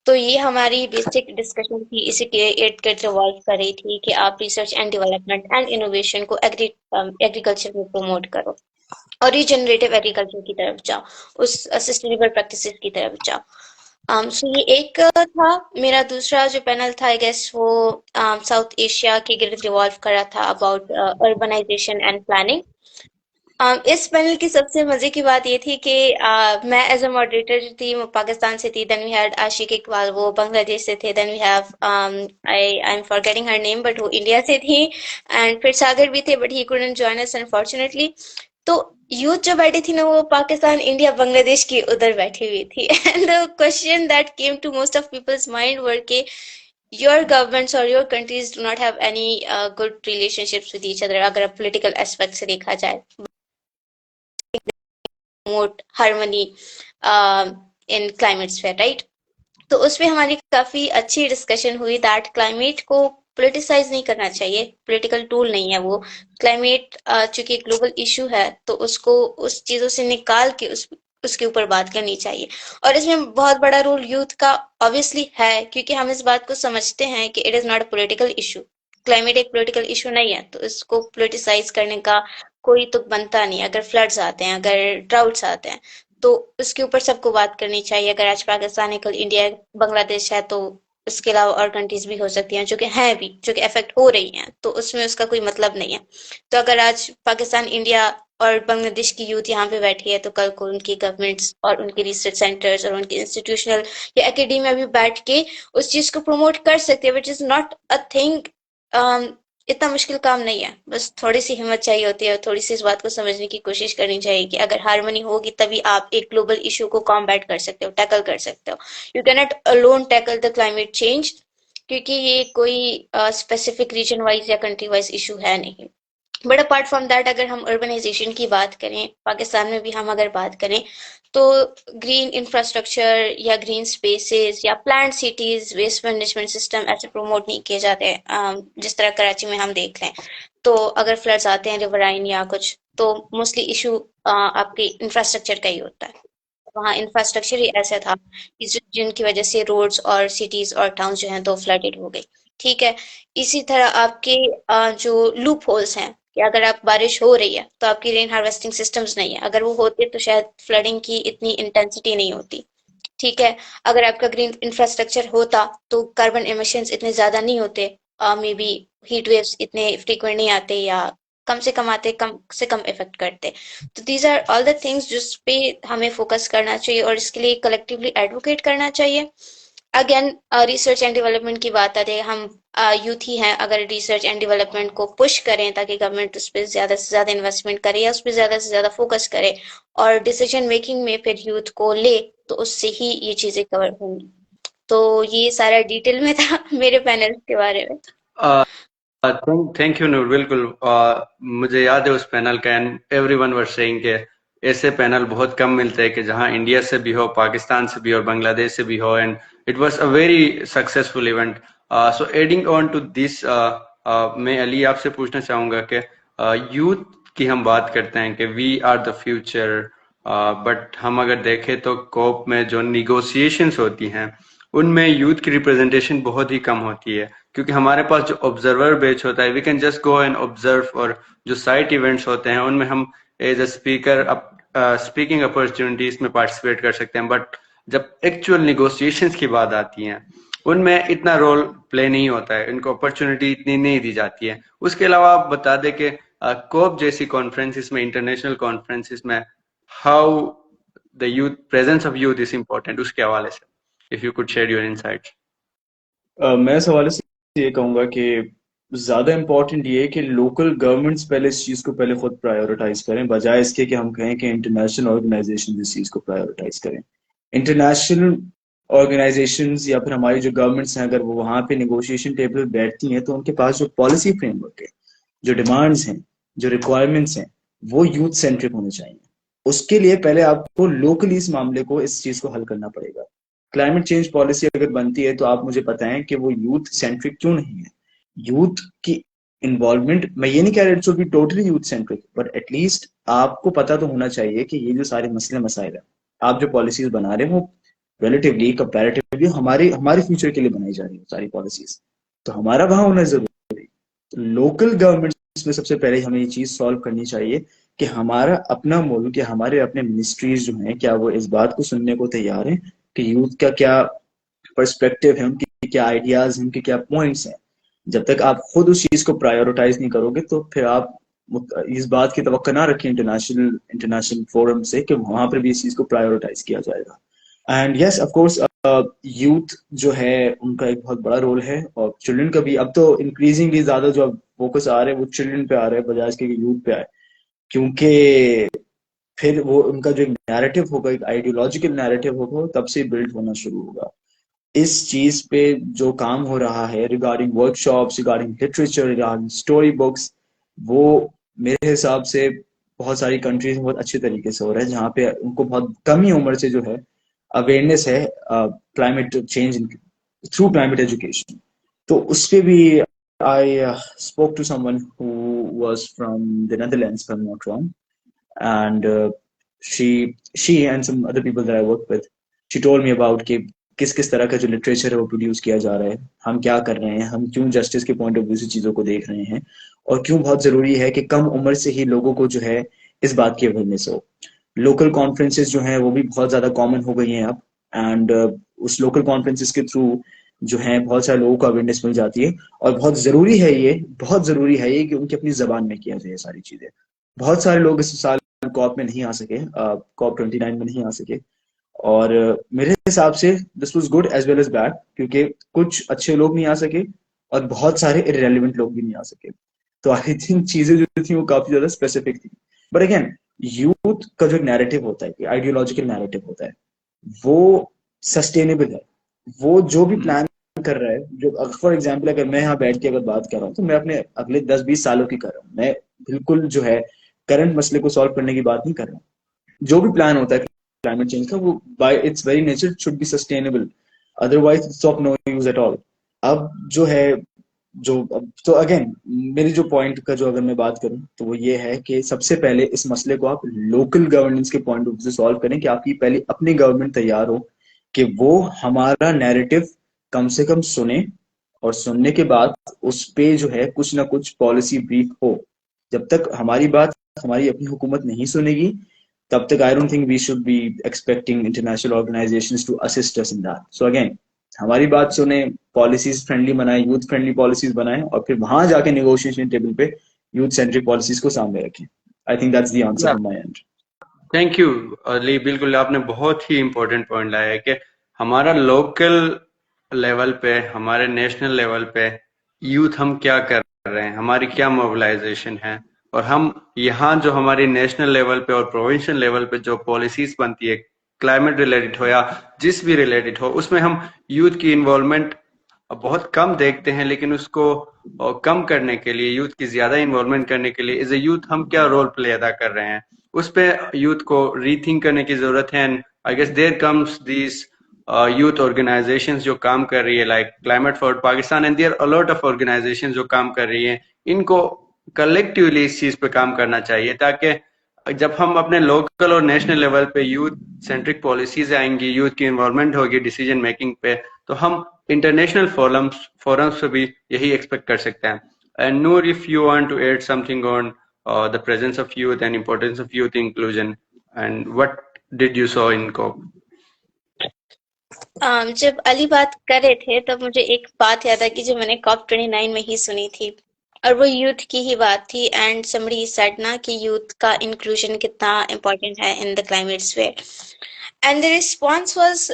तो ये हमारी बेसिक डिस्कशन थी, इसी के रिवॉल्व कर रही थी कि आप research and development and innovation को एग्रीकल्चर में प्रमोट करो और रीजनरेटिव एग्रीकल्चर की तरफ जाओ, उस सस्टेनेबल प्रैक्टिसेस की तरफ जाओ. सो ये एक था. मेरा दूसरा जो पैनल था आई गेस वो साउथ एशिया के गिर्द रिवॉल्व कर रहा था अबाउट अर्बनाइजेशन एंड प्लानिंग. इस पैनल की सबसे मजे की बात ये थी कि मैं एज अ मॉडरेटर थी, वो पाकिस्तान से थी. Then we had Ashiq Iqbal, वो बांग्लादेश से थे. Then we have I am forgetting her name but वो इंडिया से थी. एंड फिर सागर भी थे but he couldn't join us unfortunately. तो यूथ जो बैठी थी ना वो पाकिस्तान, इंडिया, बांग्लादेश की उधर बैठी हुई थी. And the question that came to most of people's mind were के your governments or your countries do not have any good relationships with each other. अगर political aspect से देखा जाए, promote harmony in climate sphere, right? तो उसमें हमारी काफी अच्छी डिस्कशन हुई दैट क्लाइमेट को पोलिटिसाइज नहीं करना चाहिए, पॉलिटिकल टूल नहीं है वो. क्लाइमेट चूंकि एक ग्लोबल इशू है तो उसको उस चीजों से निकाल के उसके ऊपर बात करनी चाहिए. और इसमें बहुत बड़ा रोल यूथ का ऑब्वियसली है, क्योंकि हम इस बात को समझते हैं कि it is not a political issue. Climate एक पॉलिटिकल इशू नहीं है, तो इसको पोलिटिसाइज करने का कोई तुक बनता नहीं. अगर फ्लड्स आते हैं, अगर ड्राउट्स आते हैं, तो उसके ऊपर सबको बात करनी चाहिए. अगर आज पाकिस्तान है, कल इंडिया, बांग्लादेश है, तो इसके अलावा और कंट्रीज भी हो सकती हैं जो कि हैं भी, जो कि अफेक्ट हो रही हैं, तो उसमें उसका कोई मतलब नहीं है. तो अगर आज पाकिस्तान, इंडिया और बांग्लादेश की यूथ यहाँ पे बैठी है, तो कल को उनकी गवर्नमेंट्स और उनके रिसर्च सेंटर्स और उनके इंस्टीट्यूशनल या एकेडमिया भी बैठ के उस चीज को प्रमोट कर सकते हैं, which is not a thing. इतना मुश्किल काम नहीं है, बस थोड़ी सी हिम्मत चाहिए होती है, थोड़ी सी इस बात को समझने की कोशिश करनी चाहिए कि अगर हारमोनी होगी तभी आप एक ग्लोबल इशू को कॉम्बैट कर सकते हो, टैकल कर सकते हो। You can not alone tackle the climate change, क्योंकि ये कोई स्पेसिफिक रीजन वाइज या कंट्री वाइज इशू है नहीं। बट अपार्ट फ्रॉम दैट, अगर हम अर्बनाइजेशन की बात करें, पाकिस्तान में भी हम अगर बात करें, तो ग्रीन इंफ्रास्ट्रक्चर या ग्रीन स्पेसेस या plant cities, waste management system ऐसे प्रमोट नहीं किए जाते। जिस तरह कराची में हम देख लें, तो अगर फ्लड्स आते हैं रिवराइन या कुछ, तो मोस्टली इशू आपके इंफ्रास्ट्रक्चर का ही होता है। वहाँ इंफ्रास्ट्रक्चर ही ऐसा था कि जिनकी वजह से रोड्स और सिटीज और टाउन जो हैं तो फ्लडेड हो गई। ठीक है, इसी तरह आपके जो लूप होल्स हैं कि अगर आप बारिश हो रही है तो आपकी रेन हार्वेस्टिंग सिस्टम्स नहीं है, अगर वो होते तो शायद फ्लडिंग की इतनी इंटेंसिटी नहीं होती। ठीक है, अगर आपका ग्रीन इंफ्रास्ट्रक्चर होता तो कार्बन एमिशंस इतने ज्यादा नहीं होते, मे बी हीट वेव्स इतने फ्रीक्वेंट नहीं आते, या कम से कम आते, कम से कम इफेक्ट करते। तो these are all the things जिस पे हमें फोकस करना चाहिए और इसके लिए कलेक्टिवली एडवोकेट करना चाहिए। अगेन रिसर्च एंड डेवलपमेंट की बात आती है, हम यूथ ही हैं, अगर रिसर्च एंड डेवलपमेंट को पुश करें ताकि गवर्नमेंट उस पर ज्यादा से ज्यादा इन्वेस्टमेंट करे या उस पर ज्यादा से ज्यादा फोकस करे और डिसीजन मेकिंग में फिर यूथ को ले, तो उससे ही ये चीजें कवर होंगी। तो ये सारा डिटेल में था मेरे पैनल के बारे में। थैंक यू नूर, बिल्कुल। मुझे याद है उस पैनल का, एंड एवरीवन वर सेइंग कि ऐसे पैनल बहुत कम मिलते हैं कि जहां इंडिया से भी हो, पाकिस्तान से भी और बांग्लादेश से भी हो, and it was a very successful event. So adding on to this, मैं अली आपसे पूछना चाहूंगा कि यूथ की हम बात करते हैं कि we are the future, but हम अगर देखें तो कोप में जो निगोशिएशंस होती हैं उनमें यूथ की रिप्रेजेंटेशन बहुत ही कम होती है, क्योंकि हमारे पास जो ऑब्जर्वर बैच होता है, we can just go and observe, और जो साइट इवेंट्स होते हैं उनमें हम as a speaker speaking opportunities में पार्टिसिपेट कर सकते हैं। बट जब एक्चुअल निगोशिएशंस की बात आती है उनमें इतना रोल प्ले नहीं होता है, इनको अपॉर्चुनिटी इतनी नहीं दी जाती है। उसके अलावा आप बता दें कि कोप जैसी कॉन्फ्रेंसिस में, इंटरनेशनल कॉन्फ्रेंसिस में, how the youth presence of youth is important, उसके हवाले से if you could share your insights. मैं इस हवाले से ये कहूंगा कि ज्यादा इम्पोर्टेंट ये है कि लोकल गवर्नमेंट्स पहले इस चीज को पहले खुद प्रायोरिटाइज करें, बजाय इसके कि हम कहें कि इंटरनेशनल ऑर्गेनाइजेशन इस चीज को प्रायोरिटाइज करें। इंटरनेशनल ऑर्गेनाइजेशंस या फिर हमारी जो गवर्नमेंट्स हैं, अगर वो वहां पे निगोशिएशन टेबल पर बैठती हैं तो उनके पास जो पॉलिसी फ्रेमवर्क है, जो डिमांड्स हैं, जो रिक्वायरमेंट्स हैं, वो यूथ सेंट्रिक होने चाहिए। उसके लिए पहले आपको लोकली इस मामले को, इस चीज को हल करना पड़ेगा। क्लाइमेट चेंज पॉलिसी अगर बनती है तो आप मुझे बताएं कि वो यूथ सेंट्रिक क्यों नहीं है। यूथ की इन्वॉल्वमेंट, मैं ये नहीं कह रहा it should be totally youth centric, but at least आपको पता तो होना चाहिए कि ये जो सारे मसले मसाइल है, आप जो पॉलिसीज बना रहे हैं वो रिलेटिवली कंपैरेटिवली हमारे हमारे फ्यूचर के लिए बनाई जा रही है सारी पॉलिसीज, तो हमारा वहां होना जरूरी है। तो लोकल गवर्नमेंट्स में सबसे पहले हमें ये चीज सॉल्व करनी चाहिए कि हमारा अपना मुल्क या हमारे अपने मिनिस्ट्रीज जो हैं, क्या वो इस बात को सुनने को तैयार है कि यूथ का क्या पर्सपेक्टिव है, उनकी क्या आइडियाज हैं, उनके क्या पॉइंट्स हैं। जब तक आप खुद उस चीज को प्रायोरिटाइज नहीं करोगे तो फिर आप इस बात की तवक्को ना रखें इंटरनेशनल फोरम से कि वहां पर भी इस चीज को प्रायोरिटाइज किया जाएगा। And yes of course youth जो है उनका एक बहुत बड़ा रोल है, और चिल्ड्रन का भी। अब तो इंक्रीजिंगली ज्यादा जो फोकस आ रहा है वो चिल्ड्रन पे आ रहा है बजाय इसके यूथ पे आए, क्योंकि फिर वो उनका जो एक नैरेटिव होगा, एक आइडियोलॉजिकल नैरेटिव होगा, वो तब से बिल्ड होना शुरू होगा। इस चीज पे जो काम हो रहा है regarding workshops, regarding literature, regarding story books, वो मेरे हिसाब से बहुत सारी कंट्रीज में बहुत अच्छे तरीके से हो रहा है, जहाँ पे उनको बहुत कम ही उम्र से जो है अवेयरनेस है climate change through climate education. तो उस पे भी I spoke to someone who was from the Netherlands, if I am not wrong, and she and some other people that I work with, she told me about कि किस किस तरह का जो लिटरेचर है वो प्रोड्यूस किया जा रहा है, हम क्या कर रहे हैं, हम क्यों जस्टिस के पॉइंट ऑफ व्यू से चीजों को देख रहे हैं, और क्यों बहुत जरूरी है कि कम उम्र से ही लोगों को जो है इस बात की अवेयरनेस हो। लोकल कॉन्फ्रेंसेस जो हैं वो भी बहुत ज्यादा कॉमन हो गई हैं अब, एंड उस लोकल कॉन्फ्रेंसेस के थ्रू जो है बहुत सारे लोगों को अवेयरनेस मिल जाती है। और बहुत जरूरी है ये कि उनकी अपनी जबान में किया जाए सारी चीजें। बहुत सारे लोग इस साल कॉप में नहीं आ सके, कॉप 29 में नहीं आ सके। और मेरे हिसाब से this was good as well as bad, क्योंकि कुछ अच्छे लोग नहीं आ सके और बहुत सारे इररेलेवेंट लोग भी नहीं आ सके। तो आई थिंक चीजें जो थी वो काफी ज्यादा स्पेसिफिक थी। बट अगेन, यूथ का जो नैरेटिव होता है, आइडियोलॉजिकल नैरेटिव होता है, वो सस्टेनेबल है। वो जो भी प्लान कर रहा है, जो फॉर एग्जाम्पल अगर मैं यहाँ बैठ के अगर बात कर रहा हूँ तो मैं अपने अगले 10-20 सालों की कर रहा हूँ। मैं बिल्कुल जो है करंट मसले को सॉल्व करने की बात नहीं कर रहा हूँ। जो भी प्लान होता है क्लाइमेट चेंज का, वो by its very nature should be sustainable, otherwise it's of no use at all. अब जो है, जो तो अगेन मेरी जो पॉइंट का जो अगर मैं बात करूं तो वो ये है कि सबसे पहले इस मसले को आप लोकल गवर्नेंस के पॉइंट ऑफ व्यू से सॉल्व करें, कि आपकी पहले अपनी गवर्नमेंट तैयार हो कि वो हमारा नैरेटिव कम से कम सुने, और सुनने के बाद उस पे जो है कुछ ना कुछ पॉलिसी ब्रीफ हो। जब तक हमारी बात हमारी अपनी हुकूमत नहीं सुनेगी, तब तक I don't think we should be expecting international organisations to assist us in that. So again, हमारी बात सुने, पॉलिसीज फ्रेंडली बनाए, यूथ फ्रेंडली पॉलिसीज बनाए, और फिर वहां जाके नेगोशिएशन टेबल पे यूथ सेंट्रिक पॉलिसीज को सामने रखें। I think that's the answer from my end. Thank you Ali, बिल्कुल आपने बहुत ही इम्पोर्टेंट पॉइंट लाया है कि हमारा लोकल लेवल पे, हमारे नेशनल लेवल पे यूथ हम क्या कर रहे हैं, हमारी क्या मोबिलाइजेशन है, और हम यहाँ जो हमारी नेशनल लेवल पे और प्रोविंशियल लेवल पे जो पॉलिसीज बनती है, क्लाइमेट रिलेटेड हो या जिस भी रिलेटेड हो, उसमें हम यूथ की इन्वॉल्वमेंट बहुत कम देखते हैं। लेकिन उसको कम करने के लिए, यूथ की ज्यादा इन्वॉल्वमेंट करने के लिए एज ए यूथ हम क्या रोल प्ले अदा कर रहे हैं, उस पे यूथ को रीथिंक करने की जरूरत है। And I guess there comes this youth organisations जो काम कर रही है, like climate for Pakistan, and there a lot of organisations जो काम कर रही है। इनको कलेक्टिवली इस चीज पे काम करना चाहिए, ताकि जब हम अपने लोकल और नेशनल लेवल पे यूथ सेंट्रिक पॉलिसीज आएंगी, यूथ की इन्वॉल्वमेंट होगी डिसीजन मेकिंग पे, तो हम इंटरनेशनल फोरम्स पे भी यही एक्सपेक्ट कर सकते हैं। And Noor, if you want to add something on the presence of youth and importance of youth inclusion, and what did you saw in COP? जब अली बात कर रहे थे तब मुझे एक बात याद आई कि जो मैंने कॉप 29 में ही सुनी थी, और वो यूथ की ही बात थी। एंड समबडी सेड ना कि यूथ का इंक्लूजन कितना इम्पोर्टेंट है in the climate sphere. And the response was,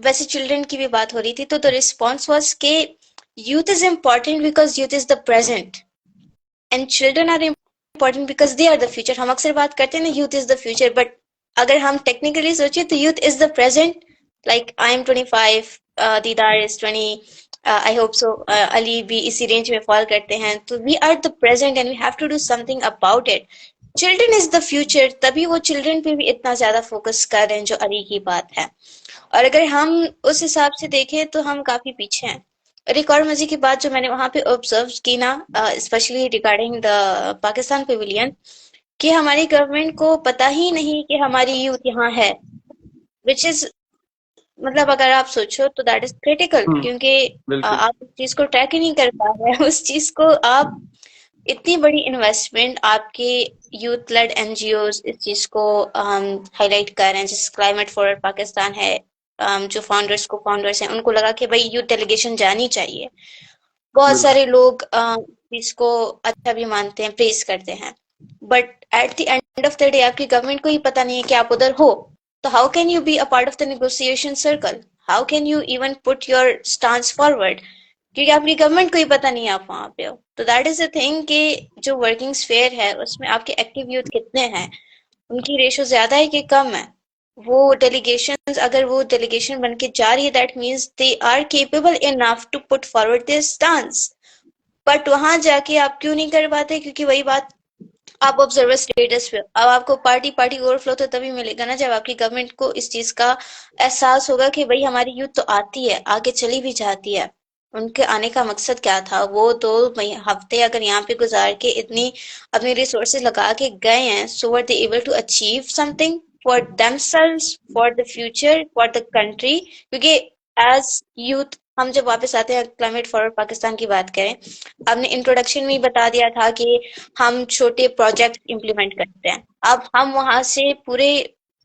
वैसे चिल्ड्रन की भी बात हो रही थी, तो द रिस्पॉन्स वाज के youth is important because youth is the present and children are important because they are the future. हम अक्सर बात करते हैं ना youth is the future, but अगर हम टेक्निकली सोचे तो youth is the present. Like I am 25, Didar is 20, I hope so, Ali भी इसी रेंज में फॉल करते हैं। तो we are the present and we have to do something about it. Children is the future, तभी वो children पे भी इतना ज्यादा फोकस कर रहे हैं, जो अली की बात है। और अगर हम उस हिसाब से देखें तो हम काफी पीछे हैं। और एक और मजे की बात जो मैंने वहां पे ऑब्जर्व की ना, specially regarding the Pakistan Pavilion, कि हमारी गवर्नमेंट को पता ही नहीं कि हमारी यूथ यहाँ है, विच इज, मतलब अगर आप सोचो तो दैट इज क्रिटिकल, क्योंकि बिल्कुल आप उस चीज को ट्रैक ही नहीं कर पा रहे हैं। उस चीज को आप, इतनी बड़ी इन्वेस्टमेंट आपके यूथ लेड एनजीओज इस चीज को हाईलाइट कर रहे हैं, जैसे क्लाइमेट फॉर पाकिस्तान है। जो फाउंडर्स हैं उनको लगा कि भाई यूथ डेलीगेशन जानी चाहिए। बहुत बिल्कुल सारे लोग इसको अच्छा भी मानते हैं, प्रेज करते हैं, but at the end of the day आपकी गवर्नमेंट को ही पता नहीं है कि आप उधर हो। तो how can you be a part of the negotiation circle? How can you even put your stance forward? क्योंकि आपकी गवर्नमेंट को ही पता नहीं है आप वहां पे हो। तो दैट इज द थिंग कि जो वर्किंग स्फेयर है उसमें आपके एक्टिव यूथ कितने हैं, उनकी रेशो ज्यादा है कि कम है। वो डेलीगेशन, अगर वो डेलीगेशन बन के जा रही है, that means they are capable enough to put forward their stance. But वहां जाके आप क्यों नहीं कर पाते? क्योंकि वही बात, आप ऑब्जर्वर स्टेटस पे, अब आपको पार्टी ओवरफ्लो तो तभी मिलेगा ना जब आपकी गवर्नमेंट को इस चीज का एहसास होगा कि भाई हमारी यूथ तो आती है, आगे चली भी जाती है। उनके आने का मकसद क्या था? वो 2 हफ्ते अगर यहाँ पे गुजार के इतनी अपनी रिसोर्सेज लगा के गए हैं, so were they able to achieve something for themselves, for the future, for the country. क्योंकि एज यूथ हम जब वापस आते हैं, क्लाइमेट फॉर पाकिस्तान की बात करें, आपने इंट्रोडक्शन में ही बता दिया था कि हम छोटे प्रोजेक्ट इम्प्लीमेंट करते हैं। अब हम वहां से पूरे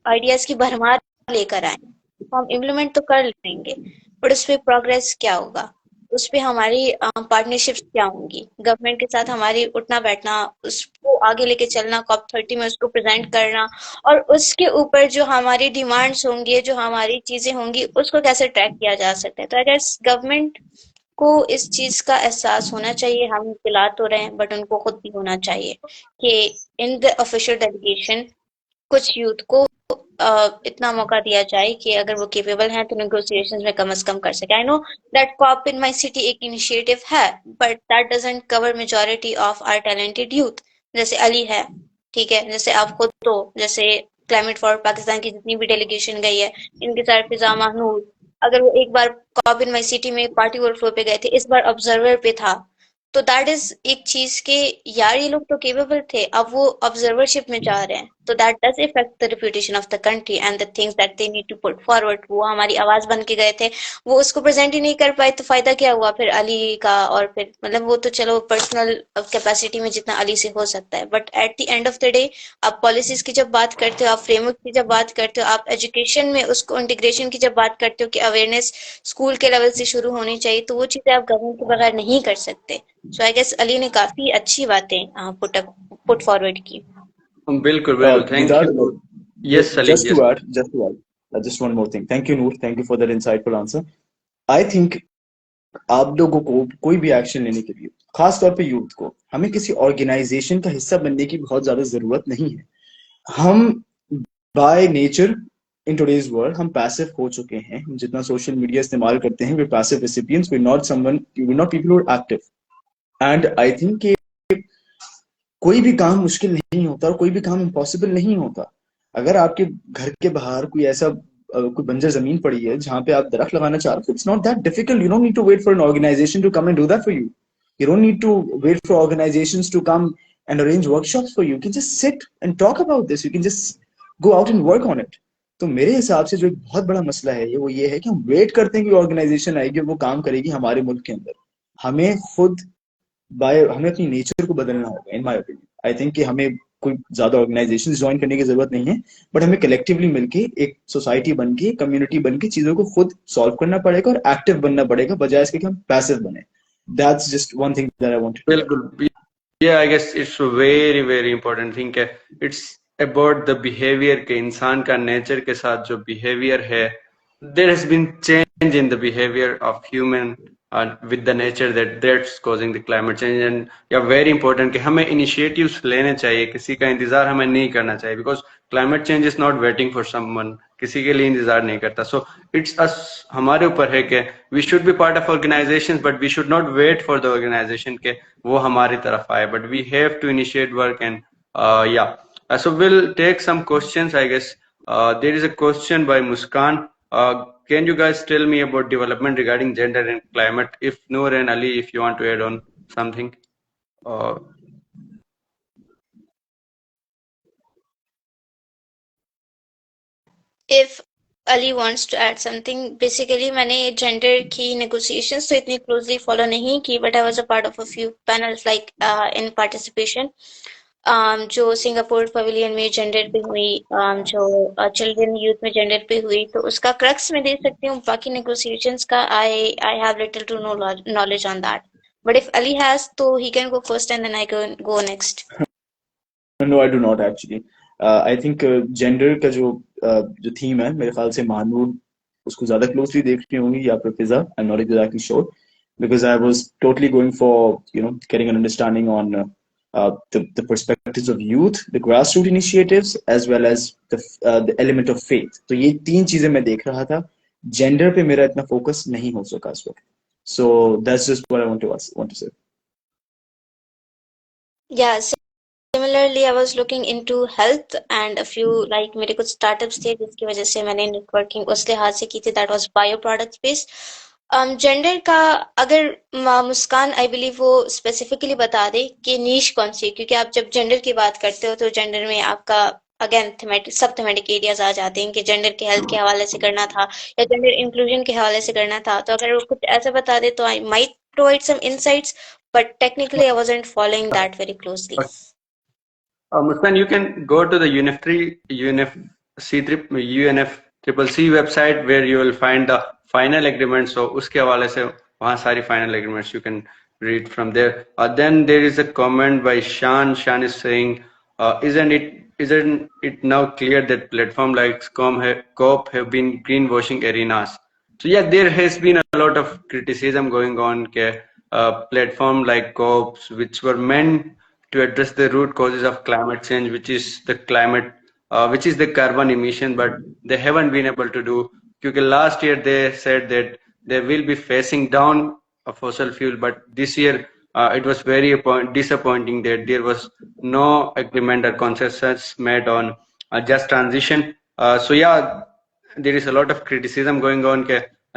आइडियाज की भरमार लेकर आए, तो हम इम्प्लीमेंट तो कर लेंगे, बट उस पर प्रोग्रेस क्या होगा? उस पे हमारी पार्टनरशिप्स क्या होंगी, गवर्नमेंट के साथ हमारी उठना बैठना, उसको आगे लेके चलना, COP30 में उसको प्रेजेंट करना, और उसके ऊपर जो हमारी डिमांड्स होंगी, जो हमारी चीजें होंगी, उसको कैसे ट्रैक किया जा सकता है। तो आई गेस गवर्नमेंट को इस चीज का एहसास होना चाहिए। हम दिला तो रहे हैं, बट उनको खुद भी होना चाहिए कि इन द ऑफिशियल डेलीगेशन कुछ यूथ को इतना मौका दिया जाए कि अगर वो केपेबल हैं तो नेगोशिएशंस में कम से कम कर सके। I know that COP in my city एक इनिशिएटिव है, but that doesn't cover majority of our talented youth. जैसे अली है, ठीक है, जैसे आप खुद, तो जैसे क्लाइमेट फॉर पाकिस्तान की जितनी भी डेलीगेशन गई है, इनके साथ फिजा महनूर, अगर वो एक बार कॉप इन माय सिटी में पार्टी ओवरफ्लो पे गए थे, इस बार ऑब्जर्वर पे था, तो दैट इज एक चीज के यार ये लोग तो केपेबल थे, अब वो ऑब्जर्वरशिप में जा रहे हैं, तो that does effect the reputation of the country and the things that they need to put forward. वो हमारी आवाज बन के गए थे, वो उसको प्रेजेंट ही नहीं कर पाए, तो फायदा क्या हुआ फिर अली का। और फिर मतलब वो तो चलो पर्सनल कैपेसिटी में जितना अली से हो सकता है, but at the end of the day आप पॉलिसीज की जब बात करते हो, आप फ्रेमवर्क की जब बात करते हो, आप एजुकेशन में उसको इंटीग्रेशन की जब बात करते हो कि अवेयरनेस स्कूल के लेवल से शुरू होनी चाहिए, तो वो चीजें आप गवर्नमेंट के बगैर नहीं कर सकते। सो आई गेस अली ने काफी अच्छी बातें पुट फॉरवर्ड की। बिल्कुल बिल्कुल, thank Didar, you. Yes Salim, just yes. to add, just one more thing. Thank you, Noor. Thank you for that insightful answer. I think आप लोगों को कोई भी एक्शन लेने के लिए, खास तौर पे यूथ को, हमें किसी ऑर्गेनाइजेशन का हिस्सा बनने की बहुत ज्यादा जरूरत नहीं है। हम by nature in today's world हम पैसिव हो चुके हैं। हम जितना सोशल मीडिया इस्तेमाल करते हैं, वे passive recipients, we not someone, we not people who are active. And I think कोई भी काम मुश्किल नहीं होता और कोई भी काम इम्पॉसिबल नहीं होता। अगर आपके घर के बाहर कोई ऐसा कोई बंजर जमीन पड़ी है जहां पे आप दरख्त लगाना चाह रहे हो, it's not that difficult. You don't need to wait for an organisation to come and do that for you. You don't need to wait for organizations to come and arrange workshops for you. You can just sit and talk about this. You can just go out and work on it. तो मेरे हिसाब से जो एक बहुत बड़ा मसला है वो ये है कि हम वेट करते हैं कि ऑर्गेनाइजेशन आएगी और वो काम करेगी हमारे मुल्क के अंदर। हमें खुद हमें अपनी नेचर को बदलना होगा, in my opinion. I think कि हमें कोई ज्यादा ऑर्गेनाइजेशन ज्वाइन करने की जरूरत नहीं है, बट हमें कलेक्टिवली मिलके एक सोसाइटी बन के, कम्युनिटी बन के चीजों को खुद सॉल्व करना पड़ेगा और एक्टिव बनना पड़ेगा, बजाय इसके कि हम पैसिव बने। That's just one thing that I wanted to add. बिल्कुल, yeah, I guess it's a very very important thing है। It's about the behavior के, इंसान का नेचर के साथ जो behavior है, there has been change in the behavior of human with the nature that's causing the climate change, and yeah, very important कि हमें initiatives लेने चाहिए, किसी का इंतजार हमें नहीं करना चाहिए, because climate change is not waiting for someone, किसी के लिए इंतजार नहीं करता। So it's us, हमारे ऊपर है कि we should be part of organizations, but we should not wait for the organization के वो हमारी तरफ आए, but we have to initiate work and yeah. So we'll take some questions, I guess. There is a question by Muskan. Can you guys tell me about development regarding gender and climate? If Noor and Ali, if you want to add on something. If Ali wants to add something, basically मैंने gender की negotiations तो इतनी closely follow नहीं की, but I was a part of a few panels like in participation. जो Singapore pavilion में gender पे हुई, जो चिल्ड्रन यूथ में जेंडर पे हुई, तो उसका क्रक्स मैं दे सकती हूँ। बाकी नेगोशिएशंस का I have little to no knowledge on that, but if Ali has to he can go first and then I can go next. No, I do not actually. I think gender का जो theme है, मेरे ख्याल से महानूर उसको ज्यादा closely देख रही होंगी या फिर Fiza, I am not exactly sure, because I was totally going for getting an understanding on the perspectives of youth, the grassroots initiatives, as well as the element of faith. तो ये तीन चीजें मैं देख रहा था, जेंडर पे मेरा इतना फोकस नहीं हो सका इस वक्त। So that's just what I want to say. Yeah, similarly I was looking into health and a few like मेरे कुछ startups थे जिसकी वजह से मैंने networking उस लिहाज से की थी, that was bioproduct based. Gender का अगर मुस्कान आई बिलीव वो स्पेसिफिकली बता दे कि नीश कौन सी है, क्योंकि आप जब जेंडर की बात करते हो तो जेंडर में आपका अगेन सब थीमेटिक एरियाज आ जाते हैं कि जेंडर के हेल्थ के हवाले से करना था या जेंडर इंक्लूजन के हवाले से करना था। तो अगर वो कुछ ऐसा बता दे तो I might provide some insights, but technically I wasn't following that very closely. Muskan, you can go to the UNFCCC website where you will find the final agreement. So उसके हवाले से वहाँ सारी final agreements you can read from there. Then there is a comment by Shan. Shan is saying, isn't it now clear that platform like COP have been greenwashing arenas? So yeah, there has been a lot of criticism going on. Platform like COPs, which were meant to address the root causes of climate change, which is the carbon emission, but they haven't been able to do. Because last year they said that they will be phasing down a fossil fuel, but this year it was very disappointing that there was no agreement or consensus made on a just transition. So yeah, there is a lot of criticism going on.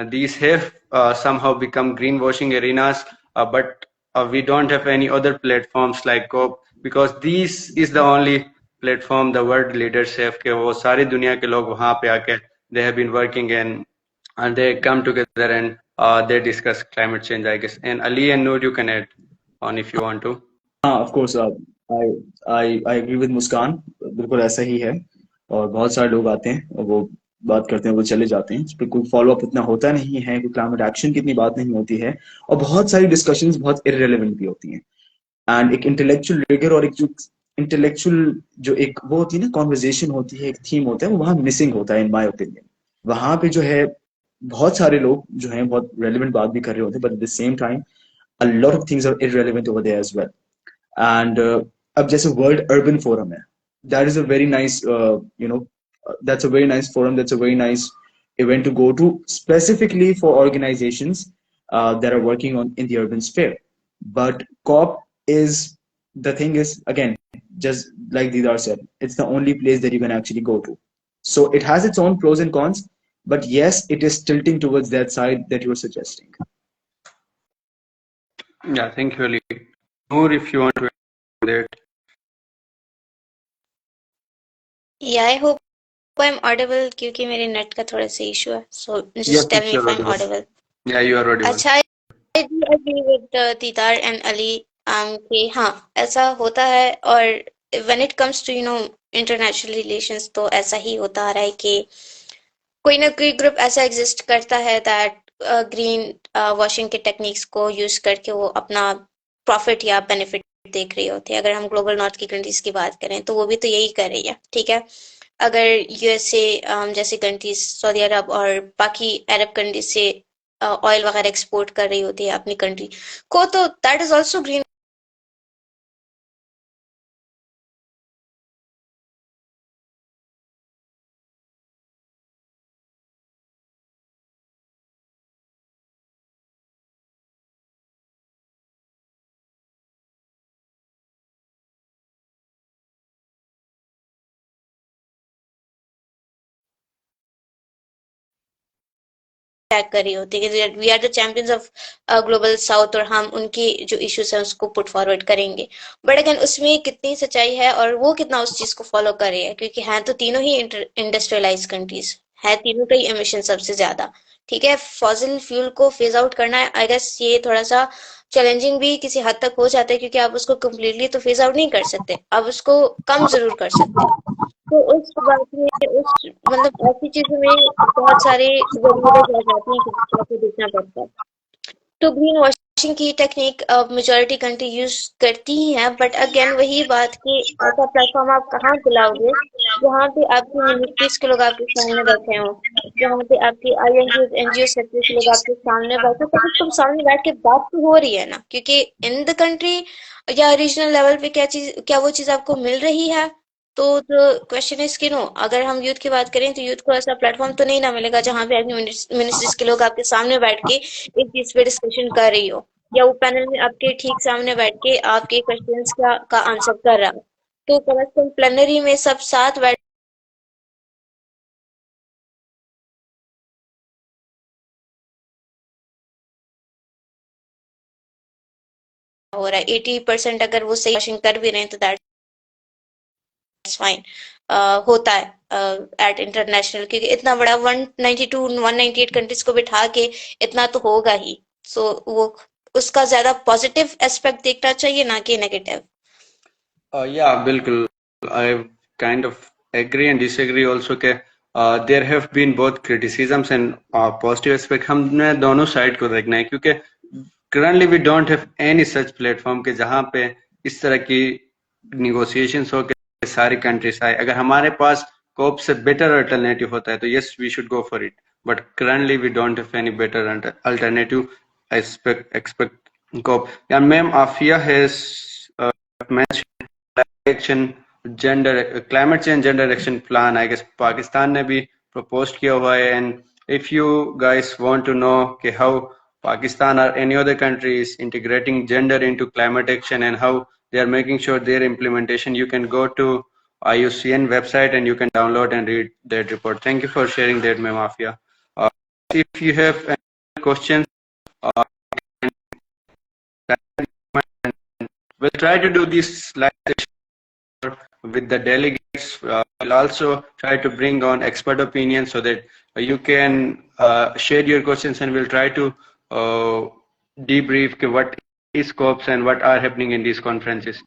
These have somehow become greenwashing arenas, but we don't have any other platforms like COP because this is the only platform the world leaders have कि वो सारी दुनिया के लोग वहाँ पे आके they have been working and they come together and they discuss climate change, I guess. And Ali and Noor, you can add on if you want to. हाँ of course I agree with Muskan, बिल्कुल ऐसा ही है। और बहुत सारे लोग आते हैं और वो बात करते हैं, वो चले जाते हैं, इस पर कोई फॉलो अप इतना होता नहीं है, कोई क्लाइमेट एक्शन की इतनी बात नहीं होती है, और बहुत सारी डिस्कशंस बहुत इररिलेवेंट भी होती हैं। एंड एक इंटेलेक्चुअल रिगर और एक जो इंटेलेक्चुअल जो एक वो होती है ना कॉन्वर्जेशन होती है, एक थीम होता है, वो वहाँ मिसिंग होता है इन माय ओपिनियन। वहां पे जो है बहुत सारे लोग जो हैं बहुत रेलिवेंट बात भी कर रहे होते हैं, but at the same time a lot of things are irrelevant over there as well. And अब जैसे वर्ल्ड अर्बन फोरम है, that is a very nice that's a very nice forum, that's a very nice event to go to specifically for organizations that are working on in the urban sphere. But COP is, the thing is, again, just like Didar said, it's the only place that you can actually go to. So it has its own pros and cons, but yes, it is tilting towards that side that you are suggesting. Yeah, thank you, Ali. Noor, if you want to add that. Yeah, I hope I'm audible क्योंकि मेरे net का थोड़ा सा issue है. So Yes, just tell yes, me you if are I'm audible. audible. Yeah, you are audible. अच्छा, I do agree with Didar and Ali कि हाँ ऐसा होता है, और when it comes to international relations तो ऐसा ही होता आ रहा है कि कोई ना कोई ग्रुप ऐसा एग्जिस्ट करता है दैट ग्रीन वॉशिंग के टेक्निक्स को यूज करके वो अपना प्रॉफिट या बेनिफिट देख रही होती है। अगर हम ग्लोबल नॉर्थ की कंट्रीज की बात करें तो वो भी तो यही कर रही है, ठीक है। अगर यूएसए जैसी कंट्रीज, सऊदी अरब और बाकी अरब कंट्रीज से ऑयल वगैरह एक्सपोर्ट कर रही होती है अपनी कंट्री को, तो that is also green attack कर रही होती है कि we are the champions of global south और हम उनकी जो इश्यूज है उसको पुट फॉरवर्ड करेंगे। बट अगेन उसमें कितनी सच्चाई है और वो कितना उस चीज को फॉलो कर रही है, क्योंकि हैं तो तीनों ही इंडस्ट्रियलाइज कंट्रीज है, तीनों का ही एमिशन सबसे ज्यादा, ठीक है। फॉसिल फ्यूल को फेज आउट करना है, आई गेस ये थोड़ा सा चैलेंजिंग भी किसी हद तक हो जाता है, क्योंकि आप उसको कम्प्लीटली तो फेज आउट नहीं कर सकते, आप उसको कम जरूर कर सकते हैं। तो उस बात में मतलब ऐसी चीजों में बहुत सारे वेरिएबल्स आ जाती हैं कि आपको देखना पड़ता है। तो ग्रीन वॉशिंग की टेक्निक मेजॉरिटी कंट्री यूज करती ही हैं, बट अगेन वही बात कि ऐसा प्लेटफॉर्म आप कहाँ दिलाओगे जहाँ पे आपकी मिनिस्ट्रीज के लोग आपके सामने बैठे हों, जहाँ पे आपकी एनजीओ सेक्टर के लोग आपके सामने बैठे, तो तुम सामने बैठ के बात तो हो रही है ना, क्योंकि इन द कंट्री या रीजनल लेवल पे क्या वो चीज आपको मिल रही है। तो क्वेश्चन इज कि नो, अगर हम यूथ की बात करें तो यूथ को ऐसा प्लेटफॉर्म तो नहीं ना मिलेगा जहाँ पे आपकी मिनिस्ट्रीज के लोग आपके सामने बैठ के एक चीज पे डिस्कशन कर रही हो, या वो पैनल में आपके ठीक सामने बैठ के आपके क्वेश्चंस का आंसर कर रहा हो। तो कम से कम प्लेनरी में सब साथ बैठ हो रहा है 80%, अगर वो सही वॉशिंग कर भी रहे हैं तो दैट्स फाइन, होता है एट इंटरनेशनल, क्योंकि इतना बड़ा 192 198 कंट्रीज को बिठा के इतना तो होगा ही। सो वो उसका ज्यादा पॉजिटिव एस्पेक्ट देखना चाहिए, ना कि नेगेटिव। Yeah, बिल्कुल. I kind of agree and disagree also कि there have been both criticisms and positive aspect. हमने दोनों साइड को देखना है, क्योंकि currently we don't have any such platform के जहाँ पे इस तरह की negotiations हो के सारी countries आए. अगर हमारे पास COP से better alternative होता है तो yes we should go for it. But currently we don't have any better alternative. I expect COP. And ma'am, Afia has mentioned action climate change gender action plan. I guess Pakistan ने भी proposed किया हुआ है. And if you guys want to know कि how Pakistan or any other country is integrating gender into climate action and how they are making sure their implementation, you can go to IUCN website and you can download and read that report. Thank you for sharing that, Ma'am Afia. If you have any questions, we'll try to do this live session with the delegates. We'll also try to bring on expert opinions so that you can share your questions, and we'll try to debrief what is scopes and what are happening in these conferences.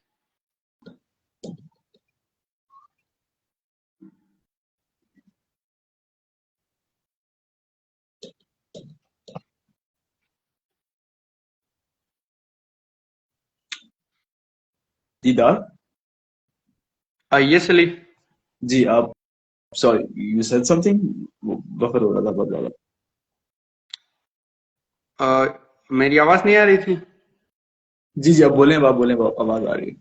दीदार Yes, Ali. जी आप sorry you said something buffer हो रहा था बहुत ज्यादा मेरी आवाज नहीं आ रही थी जी जी आप बोलें आवाज आ रही है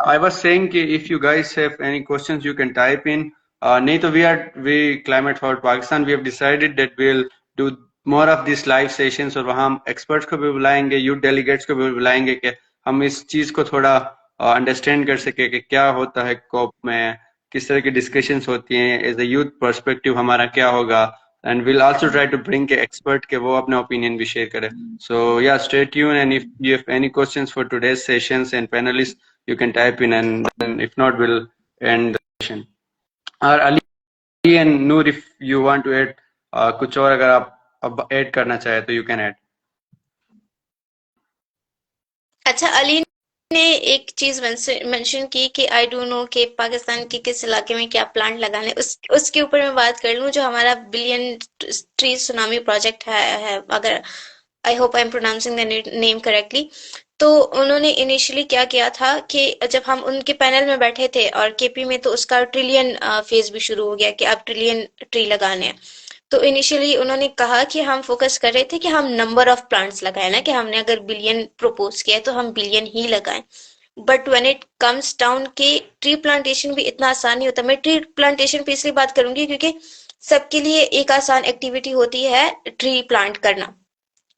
I was saying कि if you guys have any questions you can type in. नहीं तो we Climate Forward Pakistan, we have decided that we'll do more of these live sessions और वहाँ हम experts को भी बुलाएंगे, youth delegates को भी बुलाएंगे कि हम इस चीज को थोड़ा अंडरस्टैंड कर सके कि क्या होता है COP में, किस तरह की डिस्कशंस होती हैं, एज अ यूथ पर्सपेक्टिव हमारा क्या होगा. And we'll also try to bring के expert के वो अपने opinion भी share करें. So yeah, stay tuned, and if you have any questions for today's sessions and panelists, you can type in, and if not, we'll end the session. और Ali and Noor, if you want to add कुछ और अगर आप अब add करना चाहे तो you can add. अच्छा, अली ने एक चीज मेंशन की कि आई डोंट नो कि पाकिस्तान के किस इलाके में क्या प्लांट लगाने, उसके ऊपर मैं बात कर लूं. जो हमारा बिलियन ट्री सुनामी प्रोजेक्ट है अगर I hope I am pronouncing the name correctly. तो उन्होंने इनिशियली क्या किया था कि जब हम उनके पैनल में बैठे थे और केपी में, तो उसका ट्रिलियन फेज भी शुरू हो गया कि अब ट्रिलियन ट्री लगाने हैं. तो इनिशियली उन्होंने कहा कि हम फोकस कर रहे थे कि हम नंबर ऑफ प्लांट्स लगाए ना, कि हमने अगर बिलियन प्रपोज किया है तो हम बिलियन ही लगाएं. But when it comes down के ट्री प्लांटेशन भी इतना आसान नहीं होता. मैं ट्री प्लांटेशन पे इसलिए बात करूंगी क्योंकि सबके लिए एक आसान एक्टिविटी होती है ट्री प्लांट करना.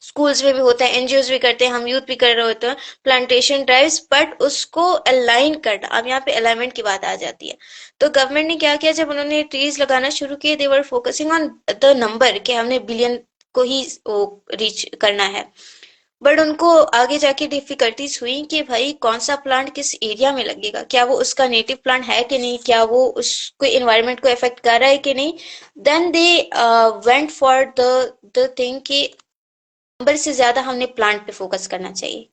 स्कूल्स में भी होता है, एनजीओज भी करते हैं, हम यूथ भी कर रहे होते हैं प्लांटेशन ड्राइव्स, बट उसको अलाइन करना, अब यहाँ पे अलाइनमेंट की बात आ जाती है. तो गवर्नमेंट ने क्या किया, जब उन्होंने ट्रीज लगाना शुरू किए, they were focusing on the number कि हमने बिलियन को ही रीच करना है. बट उनको आगे जाके डिफिकल्टीज हुई कि भाई कौन सा प्लांट किस एरिया में लगेगा, क्या वो उसका नेटिव प्लांट है कि नहीं, क्या वो उसको इन्वायरमेंट को इफेक्ट कर रहा है कि नहीं. Then they went for the thing कि नंबर से ज्यादा हमने प्लांट पे फोकस करना चाहिए.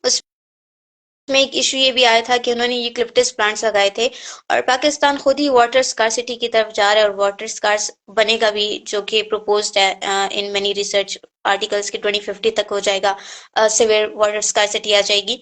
उसमें एक इशू ये भी आया था कि उन्होंने यूकलिप्टस प्लांट्स लगाए थे और पाकिस्तान खुद ही वाटर स्कार्सिटी की तरफ जा रहा है और वाटर स्कार्स बनेगा भी, जो कि प्रपोज्ड है इन मेनी रिसर्च आर्टिकल्स के 2050 तक हो जाएगा, सिवियर वाटर स्कार्सिटी आ जाएगी.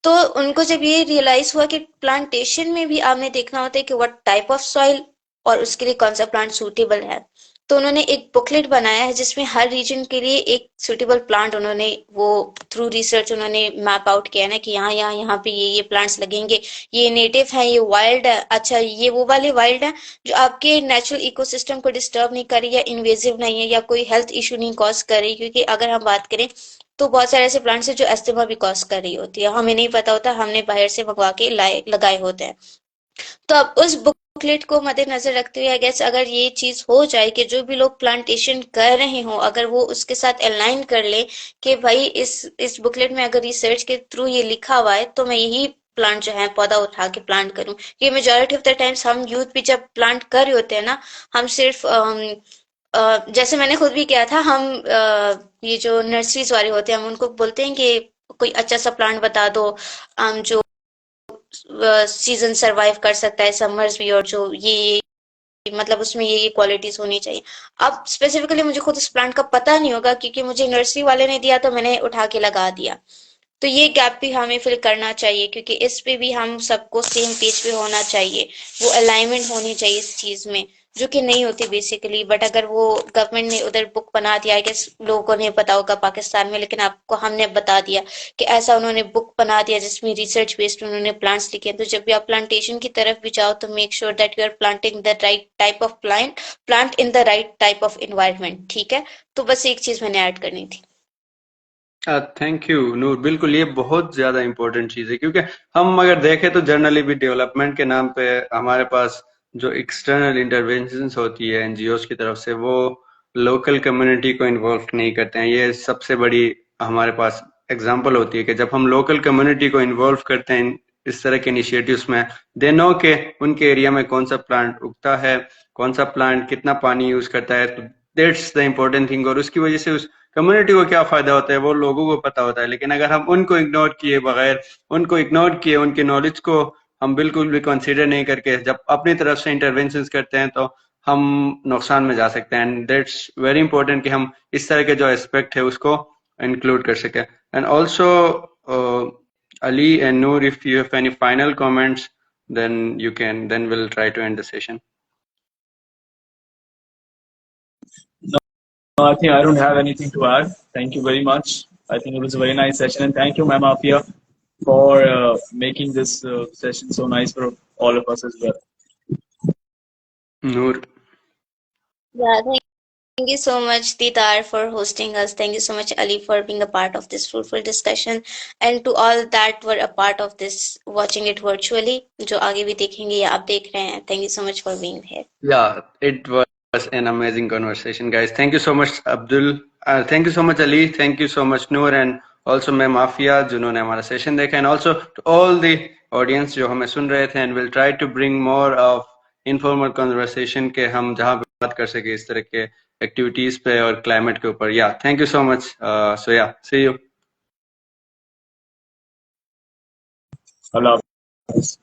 तो उनको जब ये रियलाइज हुआ कि प्लांटेशन में भी आपने देखना होता है कि व्हाट टाइप ऑफ सॉइल और उसके लिए कौन सा प्लांट सूटेबल है, तो उन्होंने एक बुकलेट बनाया है जिसमें हर रीजन के लिए एक सुटेबल प्लांट उन्होंने वो थ्रू रिसर्च उन्होंने मैप आउट किया ना कि यहाँ पे ये प्लांट्स लगेंगे, ये नेटिव है, ये वाइल्ड है, अच्छा ये वो वाले वाइल्ड है जो आपके नेचुरल इकोसिस्टम को डिस्टर्ब नहीं कर रही, या इन्वेजिव नहीं है, या कोई हेल्थ इशू नहीं कॉज कर रही. क्योंकि अगर हम बात करें तो बहुत सारे ऐसे प्लांट्स हैं जो अस्थमा भी कॉज कर रही होती है, हमें नहीं पता होता, हमने बाहर से मंगवा के लगाए होते हैं. तो अब उस बुकलेट को मद्देनजर रखते हुए आई गेस अगर ये चीज हो जाए कि जो भी लोग प्लांटेशन कर रहे हो, अगर वो उसके साथ अलाइन कर ले कि भाई इस बुकलेट में अगर रिसर्च के थ्रू ये लिखा हुआ है तो मैं यही प्लांट जो है पौधा उठा के प्लांट करूं. ये मेजोरिटी ऑफ द टाइम्स हम यूथ भी जब प्लांट कर रहे होते हैं ना, हम सिर्फ जैसे मैंने खुद भी किया था, हम ये जो नर्सरीज वाले होते हैं हम उनको बोलते हैं कि कोई अच्छा सा प्लांट बता दो जो सीजन सरवाइव कर सकता है, समर्स भी, और जो ये मतलब उसमें ये क्वालिटीज होनी चाहिए। अब स्पेसिफिकली मुझे खुद उस प्लांट का पता नहीं होगा, क्योंकि मुझे नर्सरी वाले ने दिया तो मैंने उठा के लगा दिया। तो ये गैप भी हमें फिल करना चाहिए, क्योंकि इस पे भी हम सबको सेम पेज पे होना चाहिए, वो अलाइनमेंट होनी चाहिए इस चीज में, जो कि नहीं होती बेसिकली। बट अगर वो गवर्नमेंट ने उधर बुक बना दिया, आई गेस लोगों को नहीं पता होगा पाकिस्तान में, लेकिन आपको हमने बता दिया कि ऐसा उन्होंने बुक बना दिया जिसमें रिसर्च बेस्ड उन्होंने प्लांट्स लिखे हैं। तो जब भी आप प्लांटेशन की तरफ भी जाओ तो make sure that you are planting the right type of plant in the right type of environment. ठीक है, तो बस एक चीज मैंने ऐड करनी थी। थैंक यू नूर, बिल्कुल ये बहुत ज्यादा इंपॉर्टेंट चीज है, क्योंकि हम अगर देखें तो जनरली भी डेवलपमेंट के नाम पे हमारे पास जो एक्सटर्नल इंटरवेंशंस होती है एनजीओज की तरफ से, वो लोकल कम्युनिटी को इन्वॉल्व नहीं करते हैं। ये सबसे बड़ी हमारे पास एग्जांपल होती है कि जब हम लोकल कम्युनिटी को इन्वॉल्व करते हैं इस तरह के इनिशिएटिव्स में, दे नो के उनके एरिया में कौन सा प्लांट उगता है, कौन सा प्लांट कितना पानी यूज करता है, तो दैट्स द इम्पोर्टेंट थिंग। और उसकी वजह से उस कम्युनिटी को क्या फायदा होता है वो लोगों को पता होता है। लेकिन अगर हम उनको इग्नोर किए उनके नॉलेज को हम बिल्कुल भी कंसीडर नहीं करके जब अपनी तरफ से इंटरवेंशंस करते हैं, तो हम नुकसान में जा सकते हैं। एंड दैट्स वेरी इंपॉर्टेंट कि हम इस तरह के जो एस्पेक्ट है उसको इंक्लूड कर सकें। And also Ali and Noor, if you have any final comments, then we'll try to end the session. No, I think I don't have anything to add. Thank you very much. I think it was a very nice session, and thank you, Ma'am Afia, for making this session so nice for all of us as well. Noor. Yeah, thank you so much, Didar, for hosting us. Thank you so much, Ali, for being a part of this fruitful discussion. And to all that were a part of this, watching it virtually, जो आगे भी देखेंगे या आप देख रहे हैं, thank you so much for being here. Yeah, it was an amazing conversation, guys. Thank you so much, Abdul. Thank you so much, Ali. Thank you so much, Noor, and also Ma'am Afia, जिन्होंने हमारा session देखा, and also to all the audience जो हमें सुन रहे थे. And we'll try to bring more of informal conversation के हम जहाँ पे बात कर सके इस तरह के एक्टिविटीज पे और क्लाइमेट के ऊपर. Yeah, thank you so much. So yeah, see you. Allah Hafiz.